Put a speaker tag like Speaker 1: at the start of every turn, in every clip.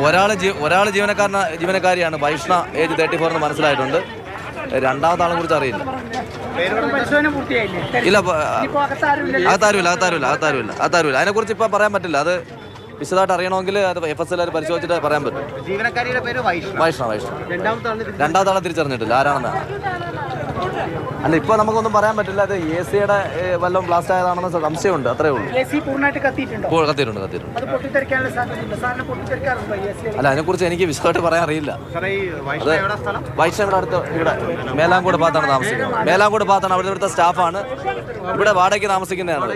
Speaker 1: ഒരാൾ ജീവനക്കാരിയാണ്, വൈഷ്ണ, ഏജ് 34 എന്ന് മനസ്സിലായിട്ടുണ്ട്. രണ്ടാമത്തെ ആളെ കുറിച്ച് അറിയില്ല. ഇല്ല, അകത്താരുമില്ല. അതിനെക്കുറിച്ച് ഇപ്പം പറയാൻ പറ്റില്ല. അത് വിശദമായിട്ട് അറിയണമെങ്കിൽ അത് FSL പരിശോധിച്ചിട്ട് പറയാൻ പറ്റും.
Speaker 2: ജീവനക്കാരിയുടെ പേര്
Speaker 1: വൈഷ്ണ. രണ്ടാമത്തെ ആളെ തിരിച്ചറിഞ്ഞിട്ടില്ല ആരാണെന്ന്. അല്ല, ഇപ്പൊ നമുക്കൊന്നും പറയാൻ പറ്റില്ല. അത് AC-യുടെ വല്ലതും ബ്ലാസ്റ്റ് ആയതാണെന്ന് സംശയമുണ്ട്, അത്രേ ഉള്ളൂ. കത്തിയിട്ടുണ്ട്. അല്ല, അതിനെക്കുറിച്ച് എനിക്ക് വിശദമായിട്ട് പറയാൻ അറിയില്ല. വൈഷ്ണവിടെ അടുത്ത് ഇവിടെ മേലാങ്കോട് ഭാഗത്താണ് താമസിക്കുന്നത്. മേലാങ്കോട് ഭാഗത്താണ്, ഇവിടുത്തെ സ്റ്റാഫാണ്. ഇവിടെ വാടകയ്ക്ക് താമസിക്കുന്നതാണ്.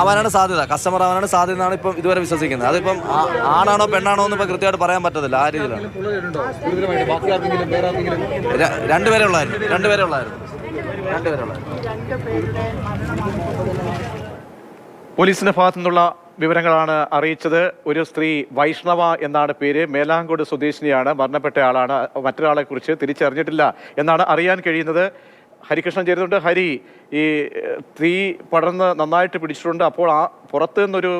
Speaker 1: ആവാനാണ് സാധ്യത, കസ്റ്റമർ ആവാനാണ് സാധ്യത എന്നാണ് ഇപ്പം ഇതുവരെ വിശ്വസിക്കുന്നത്. അതിപ്പം ആണാണോ പെണ്ണാണോ എന്ന് ഇപ്പം കൃത്യമായിട്ട് പറയാൻ പറ്റത്തില്ല. ആ രീതിയിലാണ്. രണ്ടുപേരെ ഉള്ളായിരുന്നു.
Speaker 3: പോലീസിന്റെ ഭാഗത്തു നിന്നുള്ള വിവരങ്ങളാണ് അറിയിച്ചത്. ഒരു സ്ത്രീ വൈഷ്ണവ എന്നാണ് പേര്, മേലാങ്കോട് സ്വദേശിനിയാണ്, മരണപ്പെട്ട ആളാണ്. മറ്റൊരാളെ കുറിച്ച് തിരിച്ചറിഞ്ഞിട്ടില്ല എന്നാണ് അറിയാൻ കഴിയുന്നത്. ഹരികൃഷ്ണൻ ചേരുന്നുണ്ട്. ഹരി, ഈ തീ പടർന്ന് നന്നായിട്ട് പിടിച്ചിട്ടുണ്ട്. അപ്പോൾ ആ പുറത്തു നിന്നൊരു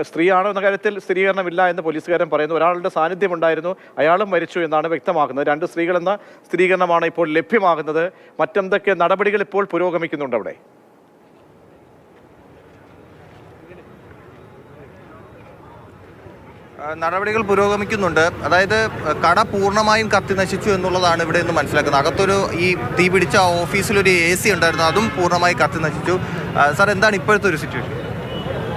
Speaker 3: സ്ത്രീയാണോ എന്ന കാര്യത്തിൽ സ്ഥിരീകരണമില്ല എന്ന് പോലീസുകാരൻ പറയുന്നു. ഒരാളുടെ സാന്നിധ്യം ഉണ്ടായിരുന്നു, അയാളും മരിച്ചു എന്നാണ് വ്യക്തമാക്കുന്നത്. 2 സ്ത്രീകളെന്ന സ്ഥിരീകരണമാണ് ഇപ്പോൾ ലഭ്യമാകുന്നത്. മറ്റെന്തൊക്കെ നടപടികൾ ഇപ്പോൾ പുരോഗമിക്കുന്നുണ്ട് അവിടെ?
Speaker 2: നടപടികൾ പുരോഗമിക്കുന്നുണ്ട്. അതായത് കട പൂർണ്ണമായും കത്തി നശിച്ചു എന്നുള്ളതാണ് ഇവിടെ നിന്ന് മനസ്സിലാക്കുന്നത്. അകത്തൊരു ഈ തീ പിടിച്ച ഓഫീസിലൊരു AC ഉണ്ടായിരുന്നു, അതും പൂർണ്ണമായി കത്തി നശിച്ചു. സാർ, എന്താണ് ഇപ്പോഴത്തെ ഒരു സിറ്റുവേഷൻ?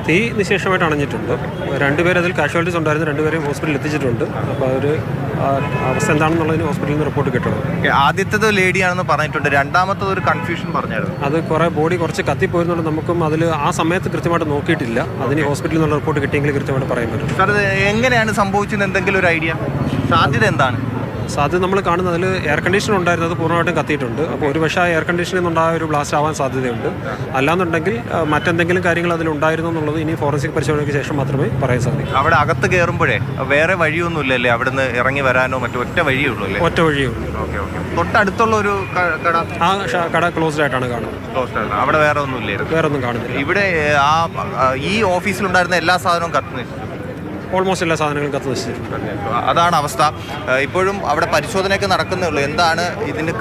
Speaker 4: തീ നിശേഷമായിട്ട് അണഞ്ഞിട്ടുണ്ട്. 2 പേര് അതിൽ കാഷ്വാലിറ്റീസ് ഉണ്ടായിരുന്നു. 2 പേരെയും ഹോസ്പിറ്റലിൽ എത്തിച്ചിട്ടുണ്ട്. അപ്പോൾ അവർ അവസ്ഥ എന്താണെന്നുള്ളതിന് ഹോസ്പിറ്റലിൽ നിന്ന് റിപ്പോർട്ട് കിട്ടണം.
Speaker 2: ആദ്യത്തേത് ലേഡിയാണെന്ന് പറഞ്ഞിട്ടുണ്ട്, രണ്ടാമത്തത് ഒരു കൺഫ്യൂഷൻ പറഞ്ഞായിരുന്നു.
Speaker 4: അത് ബോഡി കുറച്ച് കത്തിപ്പോയിരുന്നുണ്ട്. നമുക്കും അതിൽ ആ സമയത്ത് കൃത്യമായിട്ട് നോക്കിയിട്ടില്ല. അതിന് ഹോസ്പിറ്റലിൽ നിന്നുള്ള റിപ്പോർട്ട് കിട്ടിയെങ്കിൽ കൃത്യമായിട്ട് പറയാൻ പറ്റും.
Speaker 2: സാർ, എങ്ങനെയാണ് സംഭവിച്ചത്? എന്തെങ്കിലും ഒരു ഐഡിയ, സാധ്യത എന്താണ്?
Speaker 4: സാധ്യത നമ്മൾ കാണുന്നത് അതിൽ എയർ കണ്ടീഷണർ ഉണ്ടായിരുന്നത് പൂർണ്ണമായിട്ടും കത്തിയിട്ടുണ്ട്. അപ്പോൾ ഒരു പക്ഷേ എയർ കണ്ടീഷനിൽ നിന്നുണ്ടായ ഒരു ബ്ലാസ്റ്റ് ആവാൻ സാധ്യതയുണ്ട്. അല്ലാന്നുണ്ടെങ്കിൽ മറ്റെന്തെങ്കിലും കാര്യങ്ങൾ അതിലുണ്ടായിരുന്നു എന്നുള്ളത് ഇനി ഫോറൻസിക് പരിശോധനയ്ക്ക് ശേഷം മാത്രമേ പറയാൻ സാധിക്കൂ.
Speaker 2: അവിടെ അകത്ത് കയറുമ്പോഴേ വേറെ വഴിയൊന്നുമില്ലല്ലേ? അവിടെ നിന്ന് ഇറങ്ങി വരാനോ മറ്റോ ഒറ്റ വഴിയേ ഉള്ളൂ അല്ലേ?
Speaker 4: ഒറ്റ വഴിയേ ഉള്ളൂ.
Speaker 2: തൊട്ടടുത്തുള്ള ഒരു കട,
Speaker 4: ആ കട ക്ലോസ്ഡ് ആയിട്ടാണ് കാണുന്നത്.
Speaker 2: അവിടെ വേറെ ഒന്നുമില്ലായിരുന്നു?
Speaker 4: വേറെ ഒന്നും കാണുന്നില്ല.
Speaker 2: ഇവിടെ ഈ ഓഫീസിലുണ്ടായിരുന്ന എല്ലാ സാധനവും കത്തി നശിച്ചു.
Speaker 4: ഓൾമോസ്റ്റ് എല്ലാ സാധനങ്ങളും കത്ത് നശിച്ചിട്ടുണ്ട്.
Speaker 2: അതാണ് അവസ്ഥ. ഇപ്പോഴും അവിടെ പരിശോധനയൊക്കെ നടക്കുന്നേ ഉള്ളൂ. എന്താണ് ഇതിന്